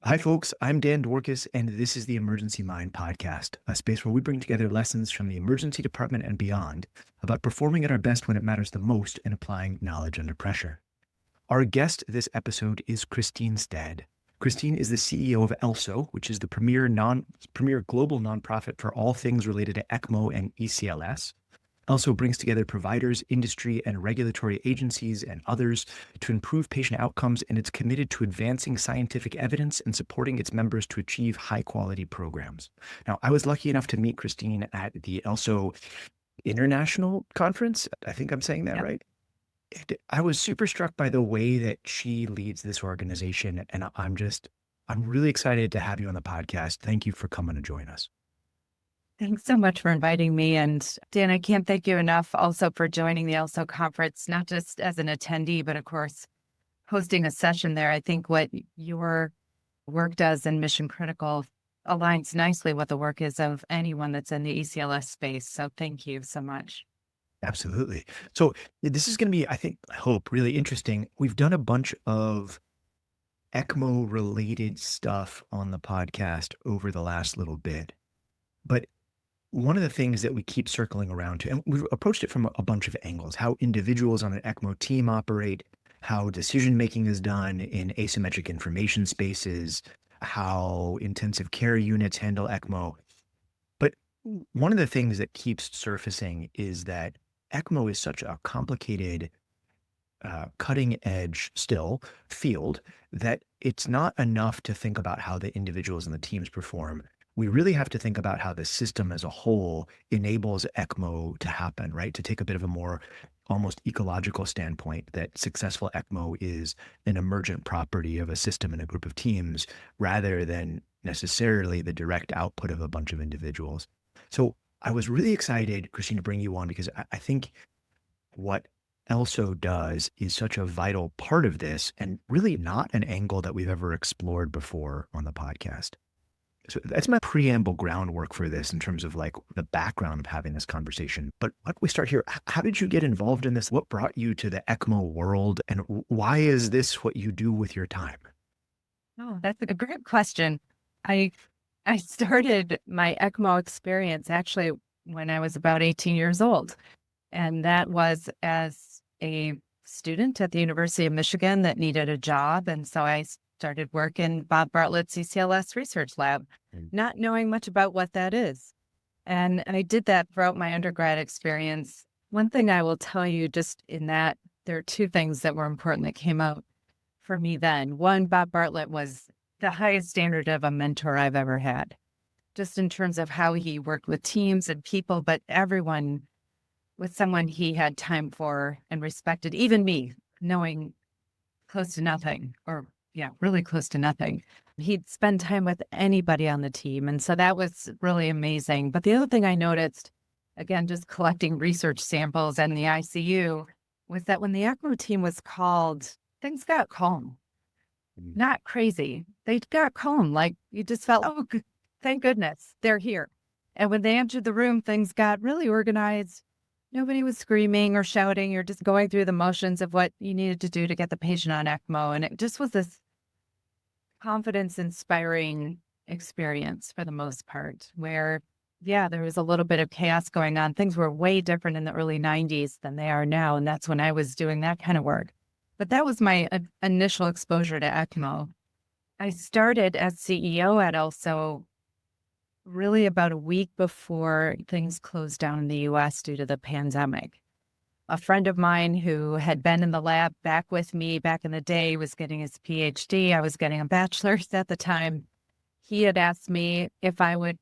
Hi, folks. I'm Dan Dworkis, and this is the Emergency Mind podcast, a space where we bring together lessons from the emergency department and beyond about performing at our best when it matters the most and applying knowledge under pressure. Our guest this episode is Christine Stead. Christine is the CEO of ELSO, which is the premier global nonprofit for all things related to ECMO and ECLS. ELSO brings together providers, industry, and regulatory agencies and others to improve patient outcomes, and it's committed to advancing scientific evidence and supporting its members to achieve high-quality programs. Now, I was lucky enough to meet Christine at the ELSO International Conference. I think I'm saying that Yep. right. I was super struck by the way that she leads this organization, and I'm really excited to have you on the podcast. Thank you for coming to join us. Thanks so much for inviting me. And Dan, I can't thank you enough also for joining the ELSO conference, not just as an attendee, but of course, hosting a session there. I think what your work does in Mission Critical aligns nicely with the work is of anyone that's in the ECLS space. So thank you so much. Absolutely. So this is going to be, I hope, really interesting. We've done a bunch of ECMO related stuff on the podcast over the last little bit. But one of the things that we keep circling around to, and we've approached it from a bunch of angles, how individuals on an ECMO team operate, how decision making is done in asymmetric information spaces, how intensive care units handle ECMO. But one of the things that keeps surfacing is that ECMO is such a complicated, cutting edge still field that it's not enough to think about how the individuals and the teams perform. We really have to think about how the system as a whole enables ECMO to happen, right? To take a bit of a more almost ecological standpoint, that successful ECMO is an emergent property of a system and a group of teams rather than necessarily the direct output of a bunch of individuals. So I was really excited, Christine, to bring you on because I think what ELSO does is such a vital part of this and really not an angle that we've ever explored before on the podcast. So that's my preamble groundwork for this in terms of like the background of having this conversation. But why don't we start here? How did you get involved in this? What brought you to the ECMO world? And why is this what you do with your time? Oh, that's a great question. I I started my ECMO experience actually when I was about 18 years old. And that was as a student at the University of Michigan that needed a job. And so I started work in Bob Bartlett's ECLS research lab, Mm. not knowing much about what that is. And I did that throughout my undergrad experience. One thing I will tell you just in that, there are two things that were important that came out for me then. One, Bob Bartlett was the highest standard of a mentor I've ever had, just in terms of how he worked with teams and people, but everyone with someone he had time for and respected, even me, knowing close to nothing or, yeah, really close to nothing. He'd spend time with anybody on the team. And so that was really amazing. But the other thing I noticed, again, just collecting research samples and the ICU, was that when the ECMO team was called, things got calm. Mm. Not crazy. They got calm. Like you just felt, oh, thank goodness they're here. And when they entered the room, things got really organized. Nobody was screaming or shouting. You're just going through the motions of what you needed to do to get the patient on ECMO. And it just was this confidence inspiring experience for the most part, where, yeah, there was a little bit of chaos going on. Things were way different in the early 90s than they are now. And that's when I was doing that kind of work. But that was my initial exposure to ECMO. I started as CEO at ELSO really about a week before things closed down in the US due to the pandemic. A friend of mine who had been in the lab back with me back in the day was getting his PhD. I was getting a bachelor's at the time. He had asked me if I would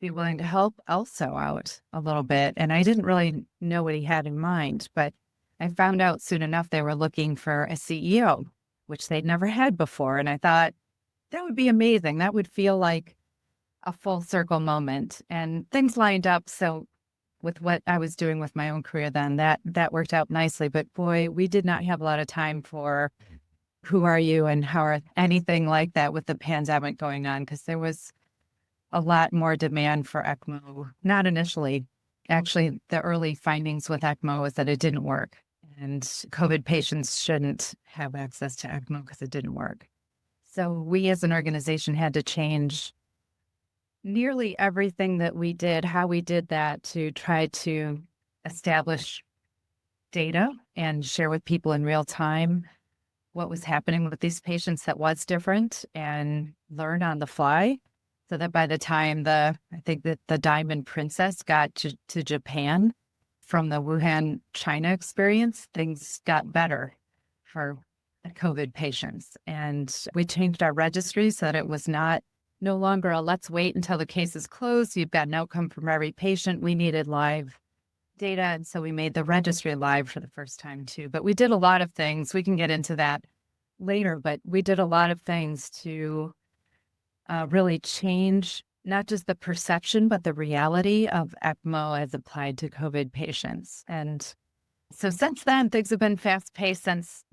be willing to help ELSO out a little bit. And I didn't really know what he had in mind, but I found out soon enough they were looking for a CEO, which they'd never had before. And I thought that would be amazing. That would feel like a full circle moment, and things lined up. So with what I was doing with my own career then, that worked out nicely. But boy, we did not have a lot of time for who are you and how are anything like that with the pandemic going on, because there was a lot more demand for ECMO. Not initially. Actually, the early findings with ECMO was that it didn't work. And COVID patients shouldn't have access to ECMO because it didn't work. So we as an organization had to change nearly everything that we did, how we did that to try to establish data and share with people in real time what was happening with these patients that was different and learn on the fly. So that by the time I think that the Diamond Princess got to Japan from the Wuhan, China experience, things got better for COVID patients. And we changed our registry so that it was no longer a let's wait until the case is closed. You've got an outcome from every patient. We needed live data. And so we made the registry live for the first time too. But we did a lot of things. We can get into that later, but we did a lot of things to really change not just the perception, but the reality of ECMO as applied to COVID patients. And so since then, things have been fast paced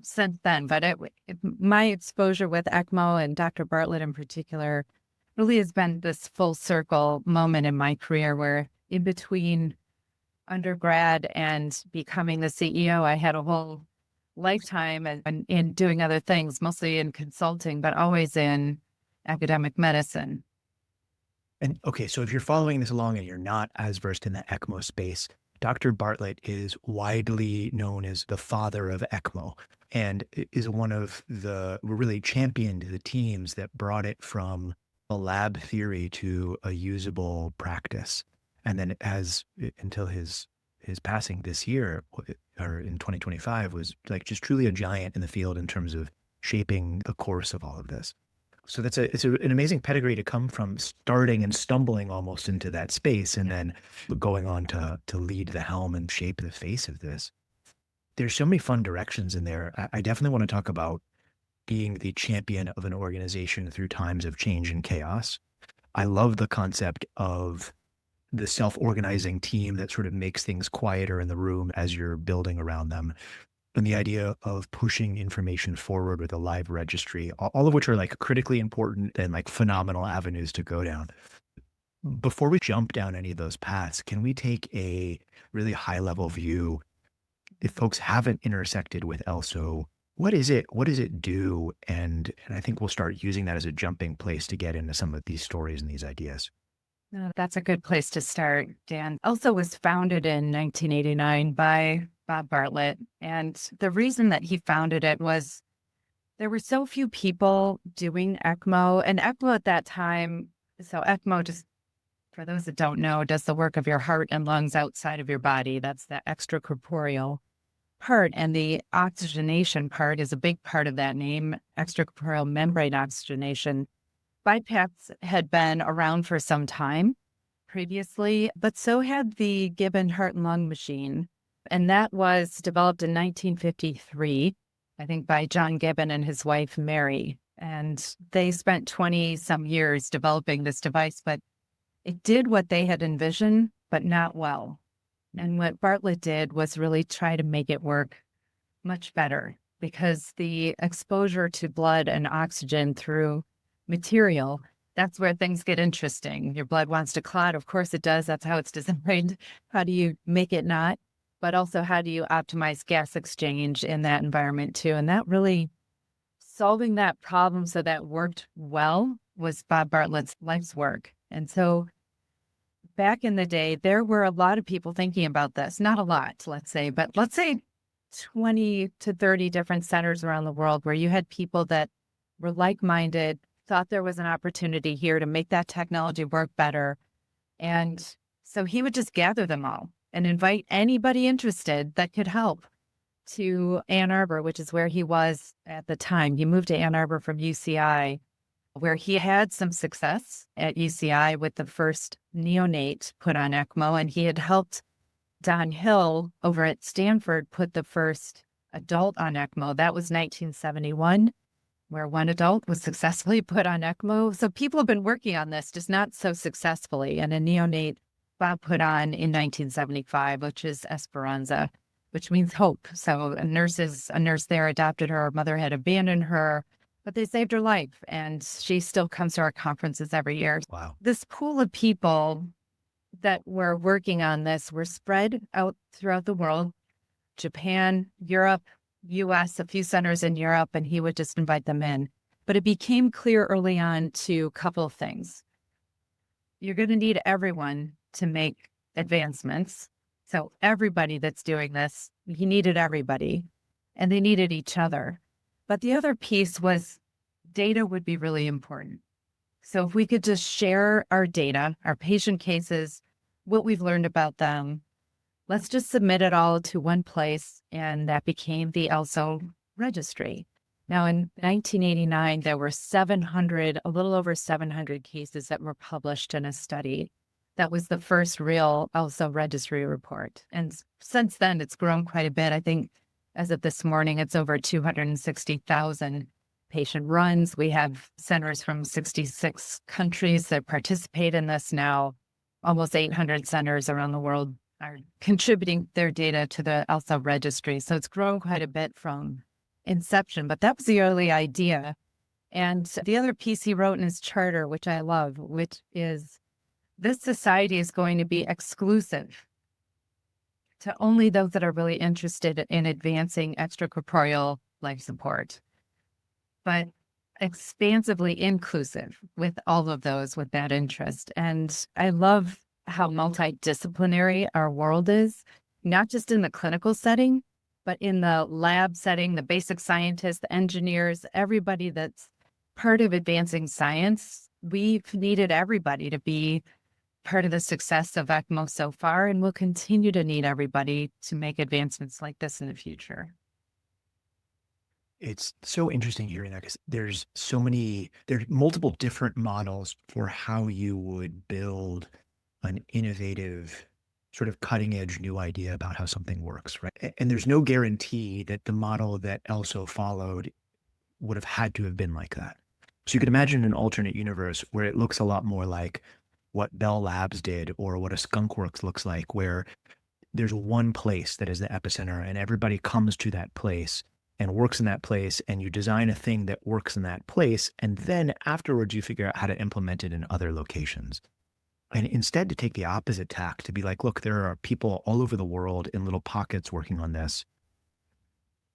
since then. But my exposure with ECMO and Dr. Bartlett in particular really has been this full circle moment in my career where in between undergrad and becoming the CEO, I had a whole lifetime and in doing other things, mostly in consulting, but always in academic medicine. And okay, so if you're following this along and you're not as versed in the ECMO space, Dr. Bartlett is widely known as the father of ECMO and is one of really championed the teams that brought it from a lab theory to a usable practice. And then until his passing this year or in 2025 was like just truly a giant in the field in terms of shaping the course of all of this. So it's an amazing pedigree to come from, starting and stumbling almost into that space and then going on to lead the helm and shape the face of this. There's so many fun directions in there. I definitely want to talk about being the champion of an organization through times of change and chaos. I love the concept of the self-organizing team that sort of makes things quieter in the room as you're building around them. And the idea of pushing information forward with a live registry, all of which are like critically important and like phenomenal avenues to go down. Before we jump down any of those paths, can we take a really high level view? If folks haven't intersected with ELSO, what is it? What does it do? And I think we'll start using that as a jumping place to get into some of these stories and these ideas. That's a good place to start, Dan. ELSO was founded in 1989 by Bob Bartlett. And the reason that he founded it was there were so few people doing ECMO. And ECMO at that time, so ECMO, just for those that don't know, does the work of your heart and lungs outside of your body. That's the extracorporeal part. And the oxygenation part is a big part of that name, extracorporeal membrane oxygenation. BiPAPs had been around for some time previously, but so had the Gibbon heart and lung machine. And that was developed in 1953, I think, by John Gibbon and his wife, Mary. And they spent 20 some years developing this device, but it did what they had envisioned, but not well. And what Bartlett did was really try to make it work much better because the exposure to blood and oxygen through material, that's where things get interesting. Your blood wants to clot. Of course it does. That's how it's designed. How do you make it not? But also, how do you optimize gas exchange in that environment too? And that really, solving that problem so that worked well was Bob Bartlett's life's work. And so back in the day, there were a lot of people thinking about this. Not a lot, let's say, but let's say 20 to 30 different centers around the world where you had people that were like-minded, thought there was an opportunity here to make that technology work better. And so he would just gather them all and invite anybody interested that could help to Ann Arbor, which is where he was at the time. He moved to Ann Arbor from UCI, where he had some success at UCI with the first neonate put on ECMO, and he had helped Don Hill over at Stanford put the first adult on ECMO. That was 1971, where one adult was successfully put on ECMO. So people have been working on this, just not so successfully. And a neonate Bob put on in 1975, which is Esperanza, which means hope. So a nurse there adopted her. Her mother had abandoned her, but they saved her life. And she still comes to our conferences every year. Wow. This pool of people that were working on this were spread out throughout the world, Japan, Europe, US, a few centers in Europe, and he would just invite them in. But it became clear early on to a couple of things. You're going to need everyone to make advancements. So everybody that's doing this, he needed everybody and they needed each other. But the other piece was data would be really important. So if we could just share our data, our patient cases, what we've learned about them, let's just submit it all to one place. And that became the ELSO registry. Now, in 1989, there were 700, a little over 700 cases that were published in a study. That was the first real ELSO registry report. And since then, it's grown quite a bit. I think as of this morning, it's over 260,000 patient runs. We have centers from 66 countries that participate in this now. Almost 800 centers around the world are contributing their data to the ELSO registry. So it's grown quite a bit from inception, but that was the early idea. And the other piece he wrote in his charter, which I love, which is this society is going to be exclusive to only those that are really interested in advancing extracorporeal life support, but expansively inclusive with all of those with that interest. And I love how multidisciplinary our world is, not just in the clinical setting, but in the lab setting, the basic scientists, the engineers, everybody that's part of advancing science. We've needed everybody to be part of the success of ECMO so far, and we'll continue to need everybody to make advancements like this in the future. It's so interesting hearing that because there's multiple different models for how you would build an innovative, sort of cutting edge new idea about how something works, right? And there's no guarantee that the model that ELSO followed would have had to have been like that. So you could imagine an alternate universe where it looks a lot more like what Bell Labs did or what a skunkworks looks like, where there's one place that is the epicenter and everybody comes to that place and works in that place, and you design a thing that works in that place. And then afterwards, you figure out how to implement it in other locations. And instead to take the opposite tack, to be like, look, there are people all over the world in little pockets working on this.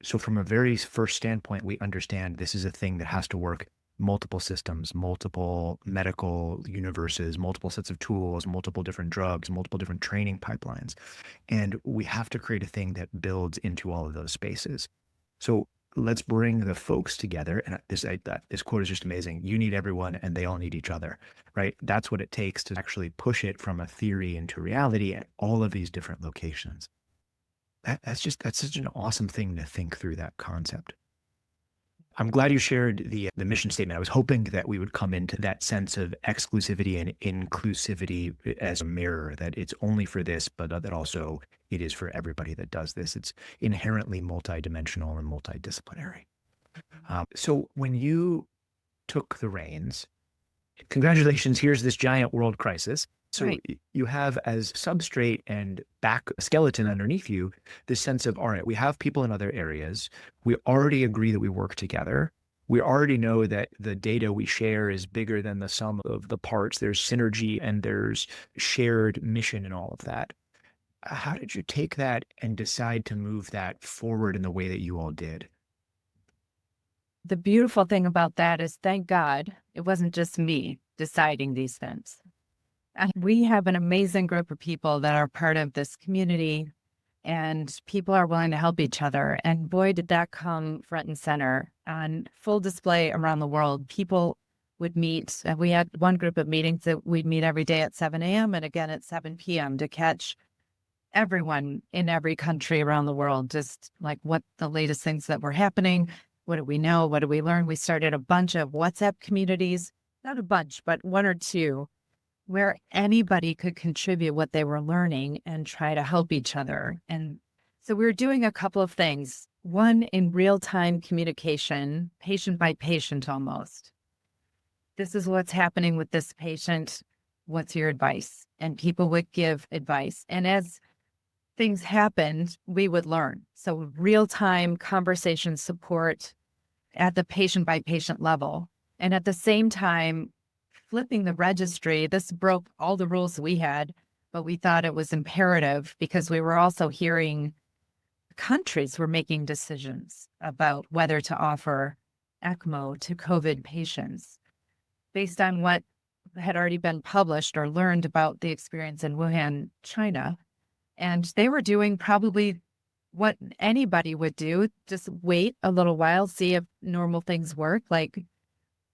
So from a very first standpoint, we understand this is a thing that has to work multiple systems, multiple medical universes, multiple sets of tools, multiple different drugs, multiple different training pipelines. And we have to create a thing that builds into all of those spaces. So let's bring the folks together. And this quote is just amazing. You need everyone and they all need each other, right? That's what it takes to actually push it from a theory into reality at all of these different locations. That's such an awesome thing to think through that concept. I'm glad you shared the mission statement. I was hoping that we would come into that sense of exclusivity and inclusivity as a mirror, that it's only for this, but that also it is for everybody that does this. It's inherently multidimensional and multidisciplinary. So when you took the reins, congratulations, here's this giant world crisis. So Right. you have as substrate and back skeleton underneath you, this sense of, all right, we have people in other areas. We already agree that we work together. We already know that the data we share is bigger than the sum of the parts. There's synergy and there's shared mission and all of that. How did you take that and decide to move that forward in the way that you all did? The beautiful thing about that is, thank God, it wasn't just me deciding these things. And we have an amazing group of people that are part of this community, and people are willing to help each other. And boy, did that come front and center on full display around the world. People would meet. We had one group of meetings that we'd meet every day at 7 a.m. and again at 7 p.m. to catch everyone in every country around the world, just like what the latest things that were happening. What do we know? What do we learn? We started a bunch of WhatsApp communities, not a bunch, but one or two, where anybody could contribute what they were learning and try to help each other. And so we were doing a couple of things. One, in real-time communication, patient by patient almost. This is what's happening with this patient. What's your advice? And people would give advice. And as things happened, we would learn. So real-time conversation support at the patient by patient level. And at the same time, flipping the registry, this broke all the rules we had, but we thought it was imperative because we were also hearing countries were making decisions about whether to offer ECMO to COVID patients based on what had already been published or learned about the experience in Wuhan, China. And they were doing probably what anybody would do, just wait a little while, see if normal things work, like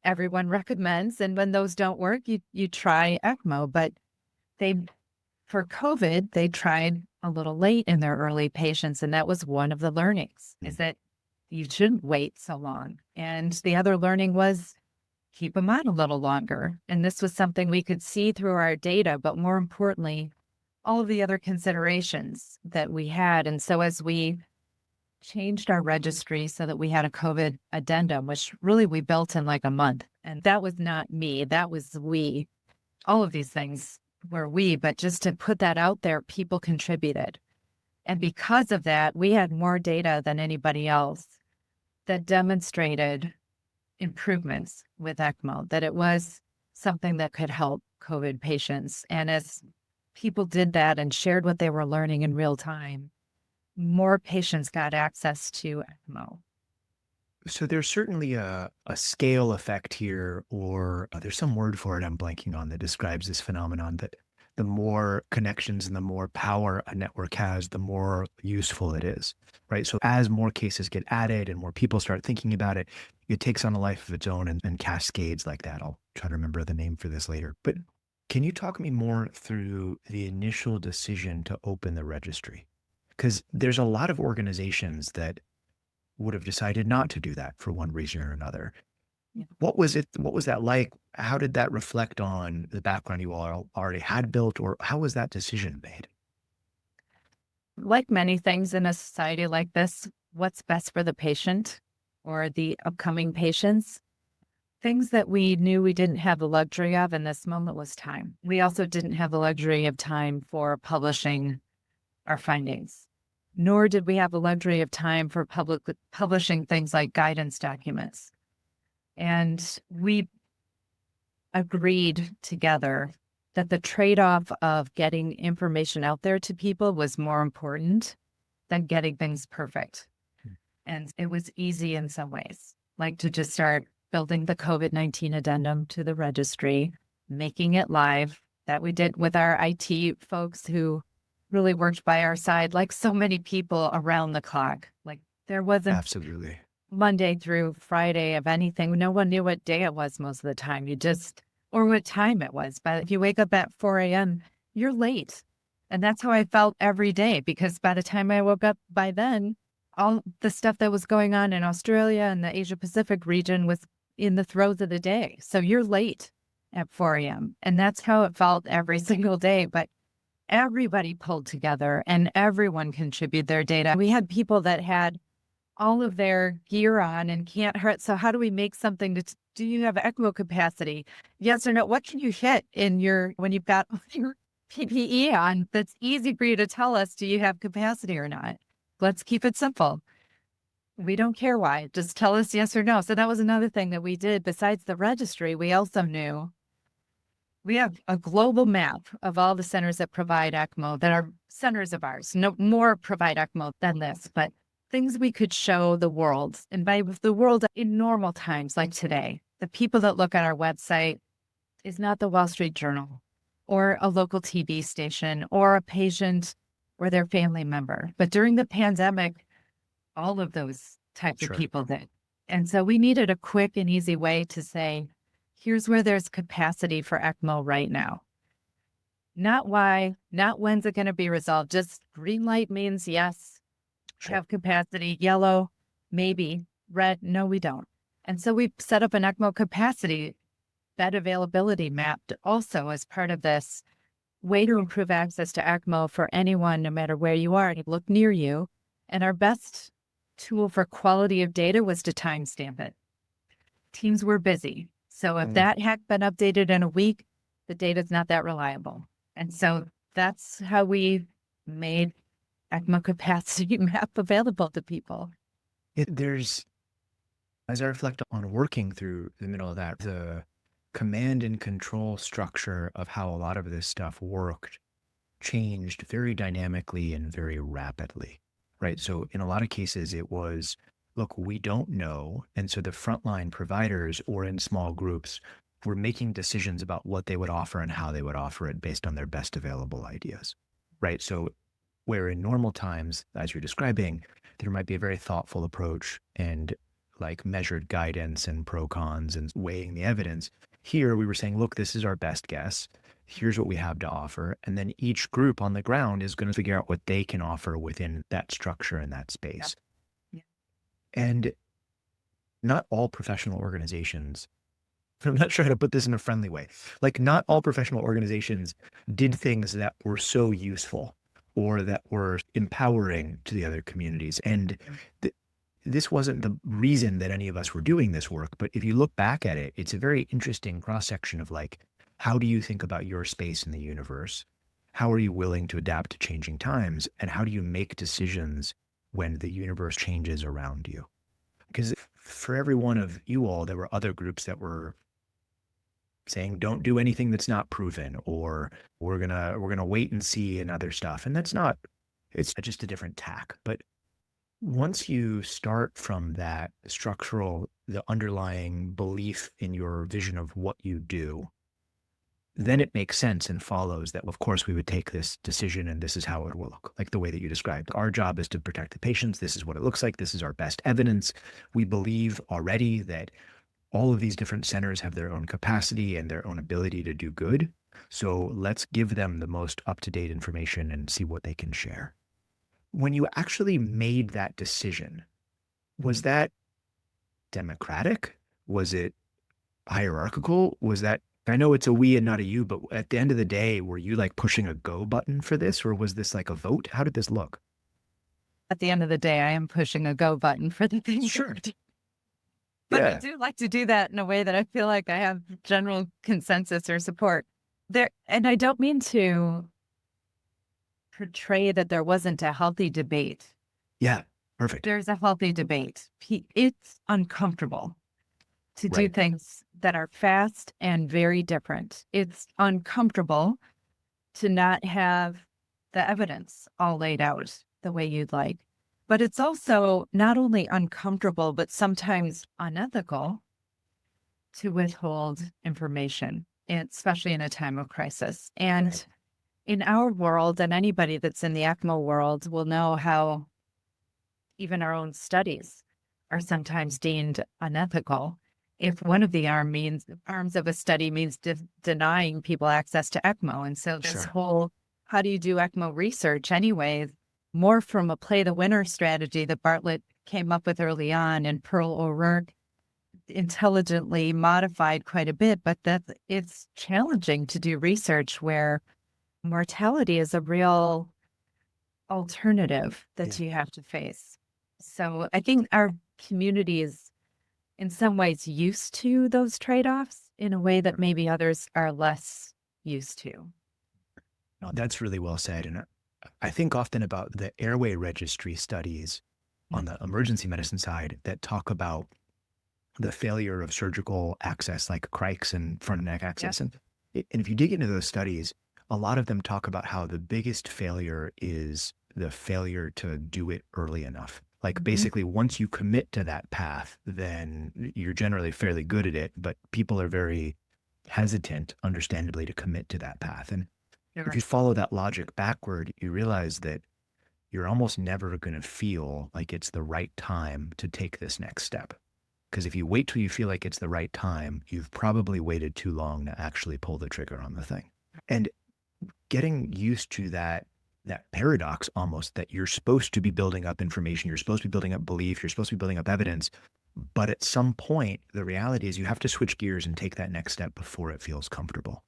everyone recommends. And when those don't work, you try ECMO. But they, for COVID, they tried a little late in their early patients. And that was one of the learnings, is that you shouldn't wait so long. And the other learning was keep them on a little longer. And this was something we could see through our data, but more importantly, all of the other considerations that we had. And so as we changed our registry so that we had a COVID addendum, which really we built in like a month. And that was not me, that was we. All of these things were we, but just to put that out there, people contributed. And because of that, we had more data than anybody else that demonstrated improvements with ECMO, that it was something that could help COVID patients. And as people did that and shared what they were learning in real time, more patients got access to ECMO. So there's certainly a scale effect here, or there's some word for it I'm blanking on that describes this phenomenon that the more connections and the more power a network has, the more useful it is, right? So as more cases get added and more people start thinking about it, it takes on a life of its own and cascades like that. I'll try to remember the name for this later. But can you talk me more through the initial decision to open the registry? Because there's a lot of organizations that would have decided not to do that for one reason or another. Yeah. What was it? What was that like? How did that reflect on the background you all already had built, or how was that decision made? Like many things in a society like this, what's best for the patient or the upcoming patients? Things that we knew we didn't have the luxury of in this moment was time. We also didn't have the luxury of time for publishing our findings, nor did we have the luxury of time for publishing things like guidance documents. And we agreed together that the trade-off of getting information out there to people was more important than getting things perfect. And it was easy in some ways, like to just start building the COVID-19 addendum to the registry, making it live. That we did with our IT folks who really worked by our side, like so many people around the clock. Like there wasn't Absolutely. Monday through Friday of anything. No one knew what day it was most of the time. Or what time it was. But if you wake up at 4 a.m., you're late. And that's how I felt every day, because by the time I woke up by then, all the stuff that was going on in Australia and the Asia Pacific region was in the throes of the day. So you're late at 4 a.m. And that's how it felt every single day. But everybody pulled together and everyone contributed their data. We had people that had all of their gear on and can't hurt. So how do we make something do you have ECMO capacity? Yes or no? What can you hit when you've got your PPE on that's easy for you to tell us, do you have capacity or not? Let's keep it simple. We don't care why, just tell us yes or no. So that was another thing that we did. Besides the registry, we also knew we have a global map of all the centers that provide ECMO that are centers of ours. No more provide ECMO than this, but things we could show the world. And by the world in normal times like today, the people that look at our website is not the Wall Street Journal or a local TV station or a patient or their family member. But during the pandemic, all of those types of people did. And so we needed a quick and easy way to say, here's where there's capacity for ECMO right now. Not why, not when's it going to be resolved. Just green light means yes, have capacity. Yellow, maybe. Red, no, we don't. And so we set up an ECMO capacity bed availability map also as part of this way to improve access to ECMO for anyone, no matter where you are, and look near you. And our best tool for quality of data was to timestamp it. Teams were busy. So if that hadn't been updated in a week, the data's not that reliable. And so that's how we made ECMO capacity map available to people. As I reflect on working through the middle of that, the command and control structure of how a lot of this stuff worked changed very dynamically and very rapidly, right? So in a lot of cases, it was look, we don't know. And so the frontline providers or in small groups were making decisions about what they would offer and how they would offer it based on their best available ideas. Right. So where in normal times, as you're describing, there might be a very thoughtful approach and like measured guidance and pro cons and weighing the evidence. Here we were saying, look, this is our best guess. Here's what we have to offer. And then each group on the ground is going to figure out what they can offer within that structure and that Yeah. space. Yeah. And not all professional organizations, I'm not sure how to put this in a friendly way. Like, not all professional organizations did things that were so useful or that were empowering to the other communities. And th- this wasn't the reason that any of us were doing this work. But if you look back at it, it's a very interesting cross section of like, how do you think about your space in the universe? How are you willing to adapt to changing times? And how do you make decisions when the universe changes around you? Because for every one of you all, there were other groups that were saying don't do anything that's not proven, or we're gonna wait and see and other stuff. And that's not, it's just a different tack. But once you start from that structural, the underlying belief in your vision of what you do, then it makes sense and follows that, of course, we would take this decision and this is how it will look, like the way that you described. Our job is to protect the patients. This is what it looks like. This is our best evidence. We believe already that all of these different centers have their own capacity and their own ability to do good. So let's give them the most up-to-date information and see what they can share. When you actually made that decision, was that democratic? Was it hierarchical? Was that, I know it's a we and not a you, but at the end of the day, were you like pushing a go button for this, or was this like a vote? How did this look? At the end of the day, I am pushing a go button for the things that Sure. we're doing. But I Yeah. do like to do that in a way that I feel like I have general consensus or support there. And I don't mean to portray that there wasn't a healthy debate. Yeah. Perfect. There's a healthy debate. It's uncomfortable to do Right. things that are fast and very different. It's uncomfortable to not have the evidence all laid out the way you'd like. But it's also not only uncomfortable, but sometimes unethical to withhold information, especially in a time of crisis. And in our world, and anybody that's in the ECMO world will know how even our own studies are sometimes deemed unethical. If one of the arms of a study means denying people access to ECMO. And so this Sure. whole, how do you do ECMO research anyway, more from a play the winner strategy that Bartlett came up with early on and Pearl O'Rourke intelligently modified quite a bit, but that it's challenging to do research where mortality is a real alternative that Yeah. you have to face. So I think our community is in some ways used to those trade-offs in a way that maybe others are less used to. No, that's really well said. And I think often about the airway registry studies on the emergency medicine side that talk about the failure of surgical access, like crikes and front neck Yeah. access. And if you dig into those studies, a lot of them talk about how the biggest failure is the failure to do it early enough. Like Mhm. basically, once you commit to that path, then you're generally fairly good at it, but people are very hesitant, understandably, to commit to that path. And if Sure. you follow that logic backward, you realize that you're almost never going to feel like it's the right time to take this next step. Because if you wait till you feel like it's the right time, you've probably waited too long to actually pull the trigger on the thing. And getting used to that paradox almost that you're supposed to be building up information, you're supposed to be building up belief, you're supposed to be building up evidence, but at some point the reality is you have to switch gears and take that next step before it feels comfortable.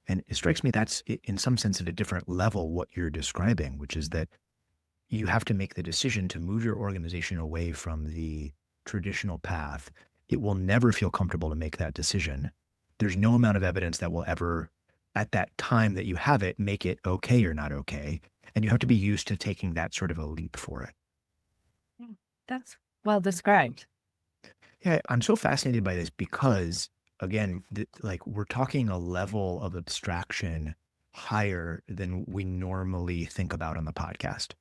And it strikes me that's in some sense at a different level what you're describing, which is that you have to make the decision to move your organization away from the traditional path. It will never feel comfortable to make that decision. There's no amount of evidence that will ever, at that time that you have it, make it okay or not okay. And you have to be used to taking that sort of a leap for it. Mm, that's well described. Yeah, I'm so fascinated by this because, again, like we're talking a level of abstraction higher than we normally think about on the podcast,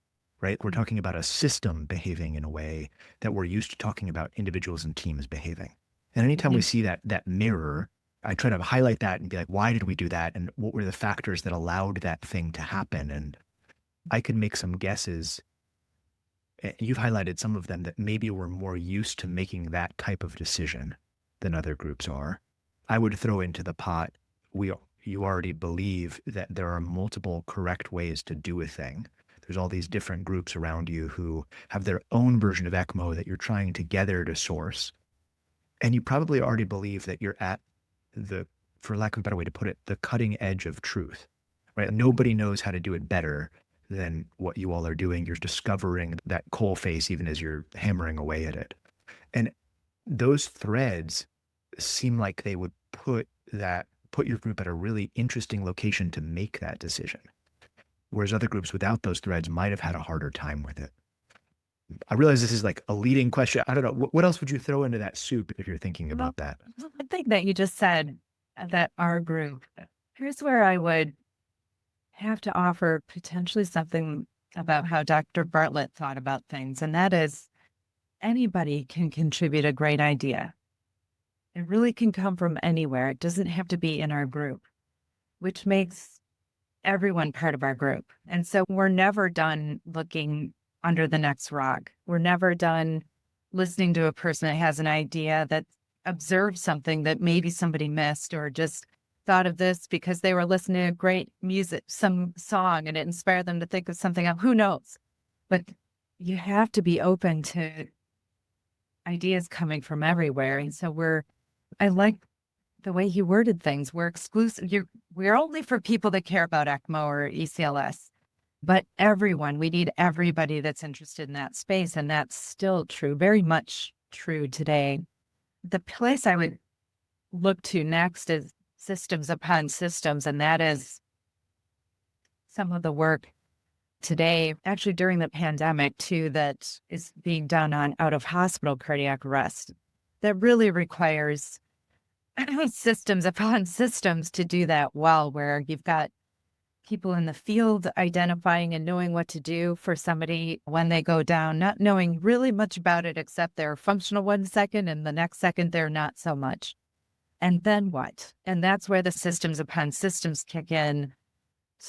right? We're talking about a system behaving in a way that we're used to talking about individuals and teams behaving. And anytime we Mhm. see that mirror, I try to highlight that and be like, why did we do that? And what were the factors that allowed that thing to happen? And I could make some guesses. You've highlighted some of them that maybe we're more used to making that type of decision than other groups are. I would throw into the pot, you already believe that there are multiple correct ways to do a thing. There's all these different groups around you who have their own version of ECMO that you're trying together to source. And you probably already believe that you're at the, for lack of a better way to put it, the cutting edge of truth, right? Nobody knows how to do it better than what you all are doing. You're discovering that coal face even as you're hammering away at it. And those threads seem like they would put your group at a really interesting location to make that decision. Whereas other groups without those threads might have had a harder time with it. I realize this is like a leading question. I don't know. What else would you throw into that soup if you're thinking Well, about that? I think that you just said that our group, here's where I would have to offer potentially something about how Dr. Bartlett thought about things. And that is anybody can contribute a great idea. It really can come from anywhere. It doesn't have to be in our group, which makes everyone part of our group. And so we're never done looking under the next rock. We're never done listening to a person that has an idea that observed something that maybe somebody missed or just thought of this because they were listening to great music, some song, and it inspired them to think of something else. Who knows? But you have to be open to ideas coming from everywhere. And so I like the way he worded things. We're exclusive. We're only for people that care about ECMO or ECLS, but we need everybody that's interested in that space. And that's still true, very much true today. The place I would look to next is systems upon systems. And that is some of the work today, actually during the pandemic too, that is being done on out of hospital cardiac arrest that really requires systems upon systems to do that well, where you've got people in the field identifying and knowing what to do for somebody when they go down, not knowing really much about it except they're functional 1 second and the next second they're not so much. And then what? And that's where the systems upon systems kick in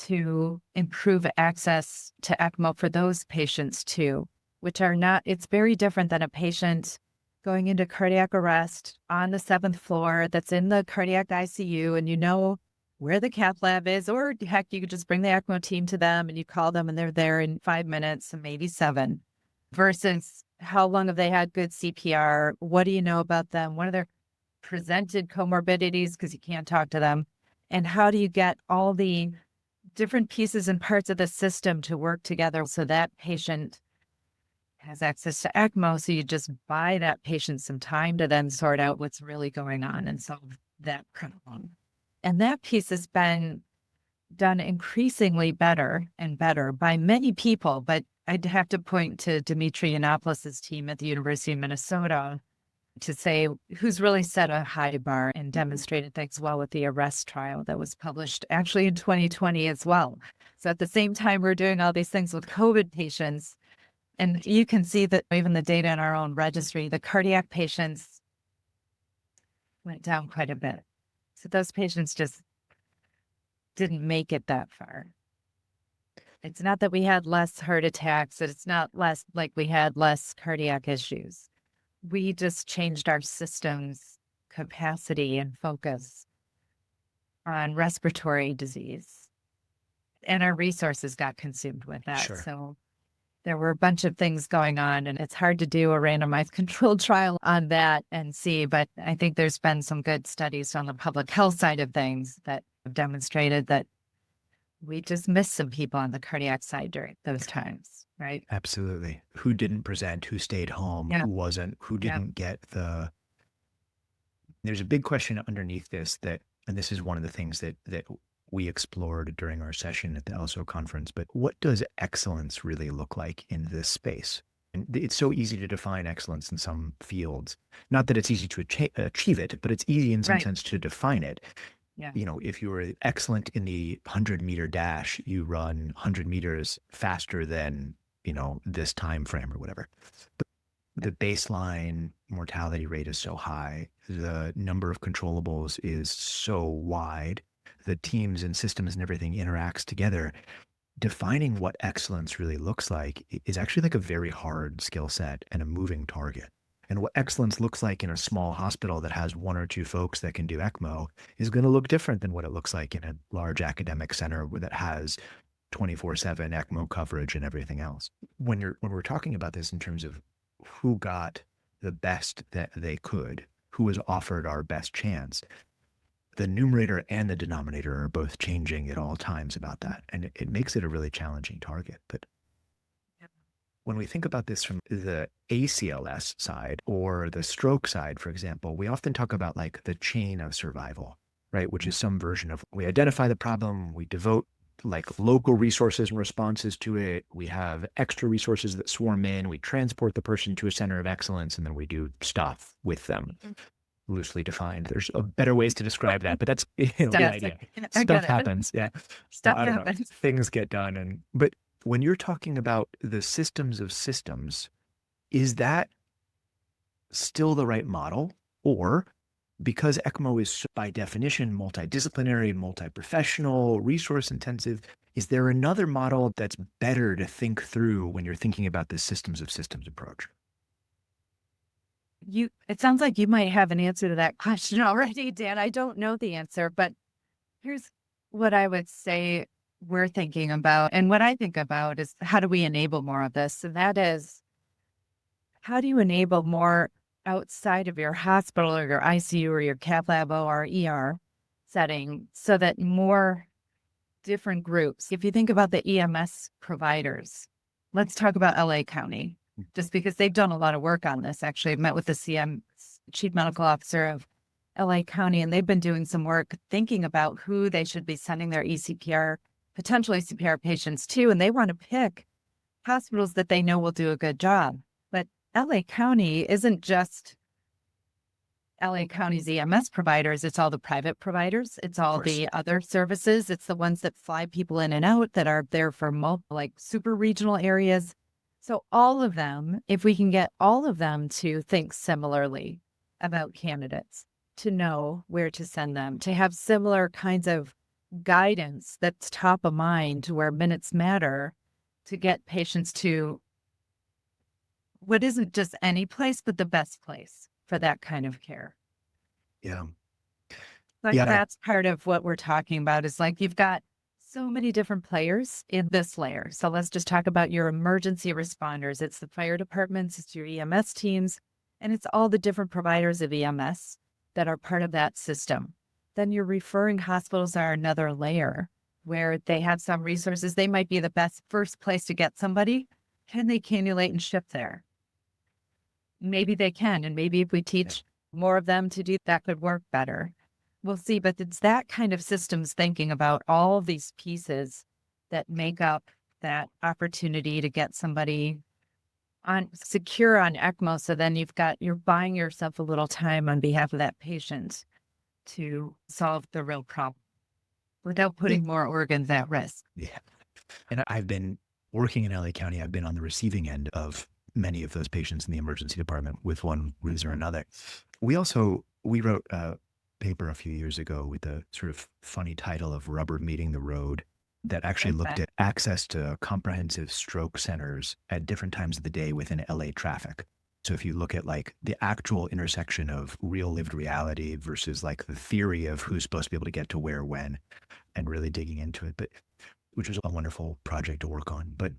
to improve access to ECMO for those patients too, which are not, it's very different than a patient going into cardiac arrest on the 7th floor that's in the cardiac ICU and you know where the cath lab is, or heck, you could just bring the ECMO team to them and you call them and they're there in 5 minutes and maybe 7, versus how long have they had good CPR? What do you know about them? What are their presented comorbidities? Because you can't talk to them. And how do you get all the different pieces and parts of the system to work together so that patient has access to ECMO? So you just buy that patient some time to then sort out what's really going on and solve that problem. And that piece has been done increasingly better and better by many people. But I'd have to point to Dimitri Yiannopoulos' team at the University of Minnesota to say who's really set a high bar and demonstrated things well with the arrest trial that was published actually in 2020 as well. So at the same time, we're doing all these things with COVID patients. And you can see that even the data in our own registry, the cardiac patients went down quite a bit. So those patients just didn't make it that far. It's not that we had less heart attacks, it's not less like we had less cardiac issues. We just changed our system's capacity and focus on respiratory disease, and our resources got consumed with that. Sure. So there were a bunch of things going on, and it's hard to do a randomized controlled trial on that and see, but I think there's been some good studies on the public health side of things that have demonstrated that we just missed some people on the cardiac side during those times, right? Absolutely. Who didn't present, who stayed home, Yeah. who wasn't, who Yeah. didn't get the. There's a big question underneath this that, and this is one of the things that we explored during our session at the ELSO conference, but what does excellence really look like in this space? And it's so easy to define excellence in some fields. Not that it's easy to achieve it, but it's easy in some Right. sense to define it. Yeah. You know, if you were excellent in the 100-meter dash, you run 100 meters faster than this time frame or whatever. But the baseline mortality rate is so high. The number of controllables is so wide. The teams and systems and everything interacts together. Defining what excellence really looks like is actually like a very hard skill set and a moving target. And what excellence looks like in a small hospital that has one or two folks that can do ECMO is going to look different than what it looks like in a large academic center that has 24/7 ECMO coverage and everything else. When we're talking about this in terms of who got the best that they could, who was offered our best chance, the numerator and the denominator are both changing at all times about that. And it makes it a really challenging target. But when we think about this from the ACLS side or the stroke side, for example, we often talk about like the chain of survival, right? Which is some version of we identify the problem, we devote like local resources and responses to it. We have extra resources that swarm in, we transport the person to a center of excellence, and then we do stuff with them. Loosely defined. There's better ways to describe that, but that's the idea. Stuff happens. Yeah. Stuff I don't know. happens. Things get done. But when you're talking about the systems of systems, is that still the right model? Or because ECMO is by definition multidisciplinary, multi-professional, resource intensive, is there another model that's better to think through when you're thinking about this systems of systems approach? It sounds like you might have an answer to that question already, Dan. I don't know the answer, but here's what I would say we're thinking about. And what I think about is how do we enable more of this? And that is, how do you enable more outside of your hospital or your ICU or your cath lab or ER setting so that more different groups, if you think about the EMS providers, let's talk about LA County. Just because they've done a lot of work on this. Actually, I've met with the chief medical officer of LA County, and they've been doing some work thinking about who they should be sending their potential ECPR patients to. And they want to pick hospitals that they know will do a good job. But LA County isn't just LA County's EMS providers. It's all the private providers. It's all the other services. It's the ones that fly people in and out that are there for super regional areas. So all of them, if we can get all of them to think similarly about candidates, to know where to send them, to have similar kinds of guidance that's top of mind where minutes matter to get patients to what isn't just any place, but the best place for that kind of care. Yeah. That's part of what we're talking about is like you've got so many different players in this layer. So let's just talk about your emergency responders. It's the fire departments, it's your EMS teams, and it's all the different providers of EMS that are part of that system. Then your referring hospitals are another layer where they have some resources. They might be the best first place to get somebody. Can they cannulate and ship there? Maybe they can. And maybe if we teach more of them to do that could work better. We'll see, but it's that kind of systems thinking about all of these pieces that make up that opportunity to get somebody secure on ECMO. So then you're buying yourself a little time on behalf of that patient to solve the real problem without putting more organs at risk. Yeah. And I've been working in LA County. I've been on the receiving end of many of those patients in the emergency department with one reason or another. We wrote a paper a few years ago with the sort of funny title of Rubber Meeting the Road that actually looked at access to comprehensive stroke centers at different times of the day within LA traffic. So if you look at like the actual intersection of real lived reality versus like the theory of who's supposed to be able to get to where, when, and really digging into it, which was a wonderful project to work on. But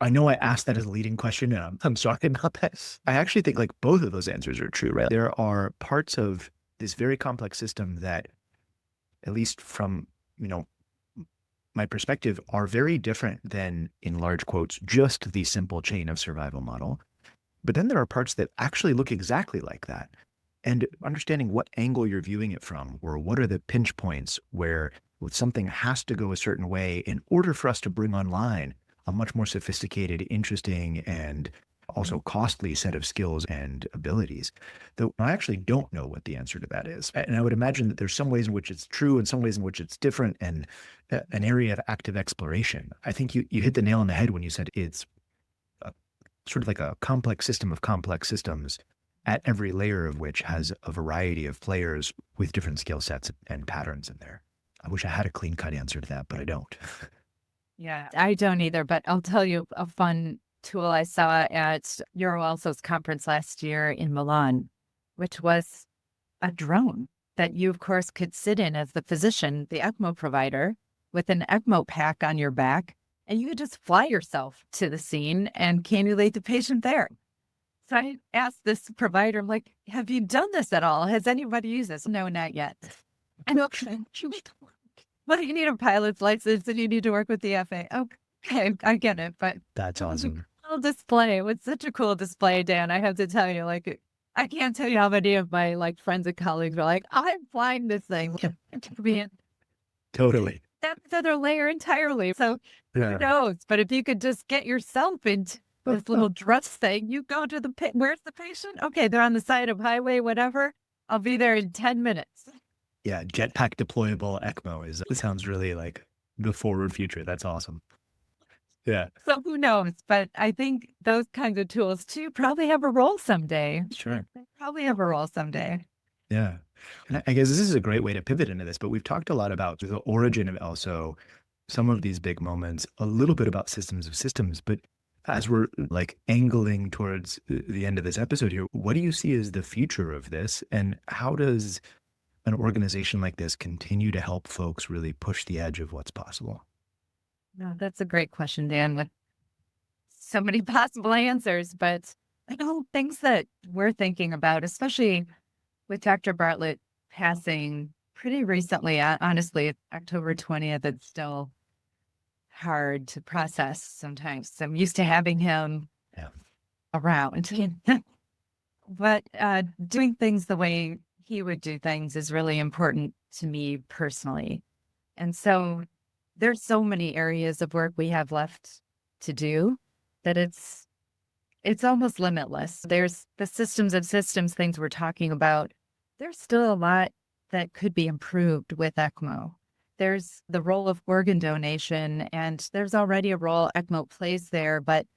I know I asked that as a leading question, and I'm sorry about that. I actually think like both of those answers are true, right? There are parts of this very complex system that, at least from, my perspective, are very different than, in large quotes, just the simple chain of survival model. But then there are parts that actually look exactly like that. And understanding what angle you're viewing it from, or what are the pinch points where something has to go a certain way in order for us to bring online a much more sophisticated, interesting, and also costly set of skills and abilities, though I actually don't know what the answer to that is. And I would imagine that there's some ways in which it's true and some ways in which it's different, and an area of active exploration. I think you hit the nail on the head when you said it's sort of like a complex system of complex systems at every layer of which has a variety of players with different skill sets and patterns in there. I wish I had a clean cut answer to that, but I don't. Yeah, I don't either, but I'll tell you a fun tool I saw at ELSO's conference last year in Milan, which was a drone that you, of course, could sit in as the physician, the ECMO provider, with an ECMO pack on your back, and you could just fly yourself to the scene and cannulate the patient there. So I asked this provider, I'm like, have you done this at all? Has anybody used this? No, not yet. And okay, well, you need a pilot's license and you need to work with the FA. Okay, I get it, but That's it was a awesome. cool display. It was such a cool display, Dan. I have to tell you, like, I can't tell you how many of my like friends and colleagues were like, I'm flying this thing. Man, Totally. that's another layer entirely. So who Yeah. knows? But if you could just get yourself into this little dress thing, you go to the where's the patient? Okay, they're on the side of highway, whatever. I'll be there in 10 minutes. Yeah. Jetpack deployable ECMO it sounds really like the forward future. That's awesome. Yeah. So who knows? But I think those kinds of tools too probably have a role someday. Sure. They probably have a role someday. Yeah. And I guess this is a great way to pivot into this, but we've talked a lot about the origin of ELSO, some of these big moments, a little bit about systems of systems. But as we're like angling towards the end of this episode here, what do you see as the future of this? And how does an organization like this continue to help folks really push the edge of what's possible? No, that's a great question, Dan, with so many possible answers. But I know things that we're thinking about, especially with Dr. Bartlett passing pretty recently, honestly, October 20th, it's still hard to process sometimes. I'm used to having him Yeah. around. But doing things the way he would do things is really important to me personally. And so there's so many areas of work we have left to do that it's almost limitless. There's the systems of systems things we're talking about. There's still a lot that could be improved with ECMO. There's the role of organ donation, and there's already a role ECMO plays there, but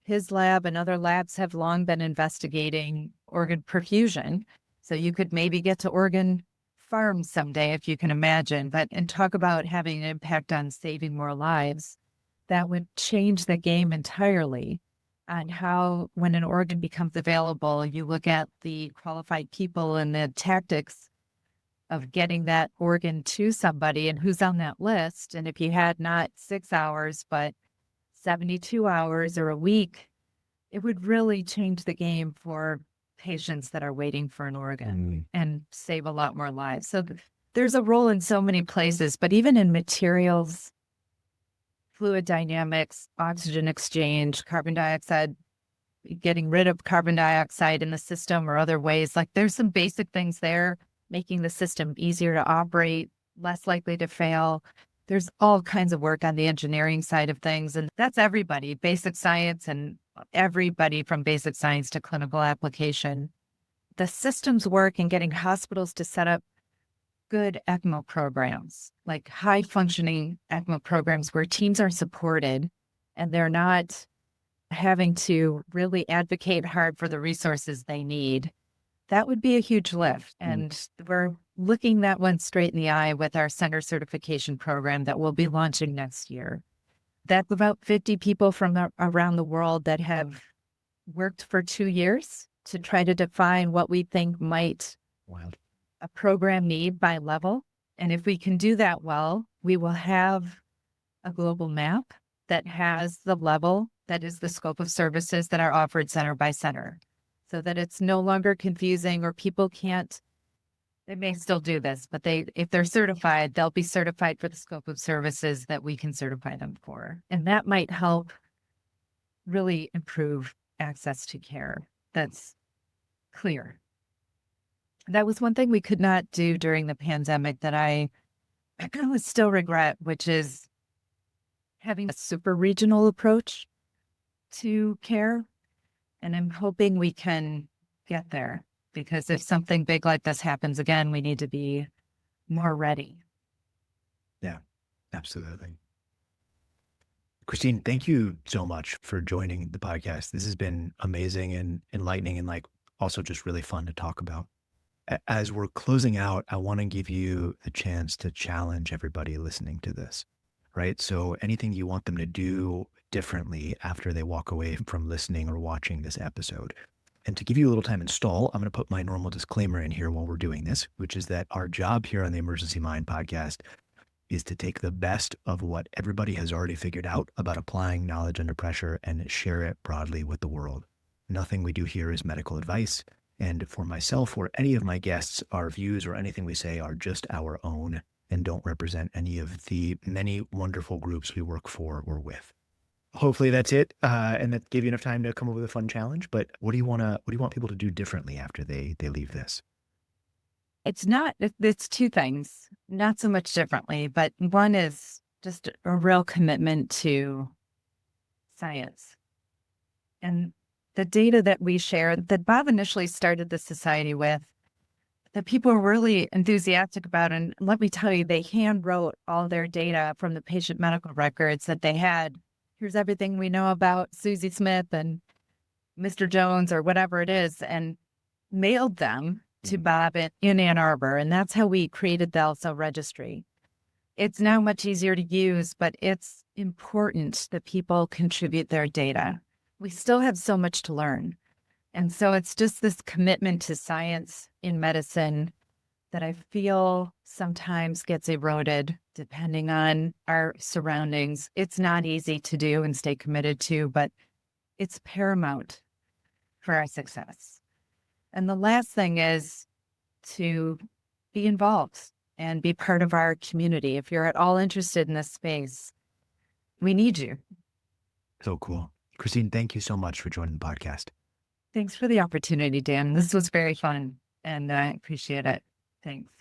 his lab and other labs have long been investigating organ perfusion. So you could maybe get to organ farms someday, if you can imagine, and talk about having an impact on saving more lives. That would change the game entirely on how, when an organ becomes available, you look at the qualified people and the tactics of getting that organ to somebody and who's on that list. And if you had not 6 hours, but 72 hours or a week, it would really change the game for patients that are waiting for an organ and save a lot more lives. So there's a role in so many places, but even in materials, fluid dynamics, oxygen exchange, carbon dioxide, getting rid of carbon dioxide in the system or other ways, like there's some basic things there, making the system easier to operate, less likely to fail. There's all kinds of work on the engineering side of things, and that's everybody, basic science and everybody from basic science to clinical application. The systems work in getting hospitals to set up good ECMO programs, like high functioning ECMO programs where teams are supported and they're not having to really advocate hard for the resources they need. That would be a huge lift. And we're looking that one straight in the eye with our center certification program that we'll be launching next year. That's about 50 people from around the world that have worked for 2 years to try to define what we think might a program need by level. And if we can do that well, we will have a global map that has the level that is the scope of services that are offered center by center, so that it's no longer confusing or people can't. They may still do this, but if they're certified, they'll be certified for the scope of services that we can certify them for. And that might help really improve access to care. That's clear. That was one thing we could not do during the pandemic that I still regret, which is having a super regional approach to care. And I'm hoping we can get there, because if something big like this happens again, we need to be more ready. Yeah, absolutely. Christine, thank you so much for joining the podcast. This has been amazing and enlightening and like also just really fun to talk about. As we're closing out, I want to give you a chance to challenge everybody listening to this, right? So anything you want them to do differently after they walk away from listening or watching this episode. And to give you a little time install, I'm going to put my normal disclaimer in here while we're doing this, which is that our job here on the Emergency Mind podcast is to take the best of what everybody has already figured out about applying knowledge under pressure and share it broadly with the world. Nothing we do here is medical advice. And for myself or any of my guests, our views or anything we say are just our own and don't represent any of the many wonderful groups we work for or with. Hopefully that's it, and that gave you enough time to come up with a fun challenge. But what do you want people to do differently after they leave this? It's two things, not so much differently, but one is just a real commitment to science. And the data that we share, that Bob initially started the society with, that people were really enthusiastic about. And let me tell you, they hand wrote all their data from the patient medical records that they had. Here's everything we know about Susie Smith and Mr. Jones or whatever it is, and mailed them to Bob in Ann Arbor. And that's how we created the ELSO registry. It's now much easier to use, but it's important that people contribute their data. We still have so much to learn. And so it's just this commitment to science in medicine that I feel sometimes gets eroded depending on our surroundings. It's not easy to do and stay committed to, but it's paramount for our success. And the last thing is to be involved and be part of our community. If you're at all interested in this space, we need you. So cool. Christine, thank you so much for joining the podcast. Thanks for the opportunity, Dan. This was very fun and I appreciate it. Thanks.